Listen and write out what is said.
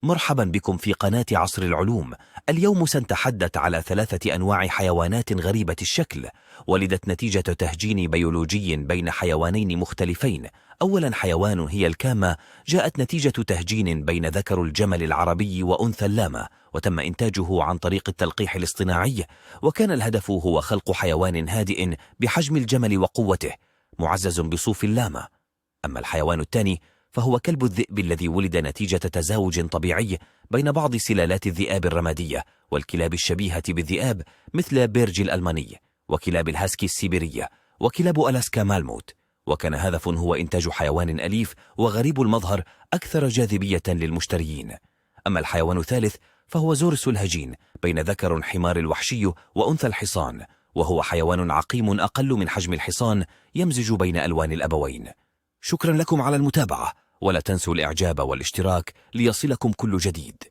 مرحبا بكم في قناة عصر العلوم. اليوم سنتحدث على 3 أنواع حيوانات غريبة الشكل ولدت نتيجة تهجين بيولوجي بين حيوانين مختلفين. أولا حيوان هي الكامة، جاءت نتيجة تهجين بين ذكر الجمل العربي وأنثى اللاما، وتم إنتاجه عن طريق التلقيح الاصطناعي، وكان الهدف هو خلق حيوان هادئ بحجم الجمل وقوته معزز بصوف اللاما. أما الحيوان الثاني فهو كلب الذئب الذي ولد نتيجة تزاوج طبيعي بين بعض سلالات الذئاب الرمادية والكلاب الشبيهة بالذئاب مثل بيرج الألماني وكلاب الهاسكي السيبيرية وكلاب ألاسكا مالموت، وكان هدف هو إنتاج حيوان أليف وغريب المظهر أكثر جاذبية للمشتريين. أما الحيوان الثالث فهو زورس الهجين بين ذكر حمار الوحشي وأنثى الحصان، وهو حيوان عقيم أقل من حجم الحصان يمزج بين ألوان الأبوين. شكرا لكم على المتابعة، ولا تنسوا الإعجاب والاشتراك ليصلكم كل جديد.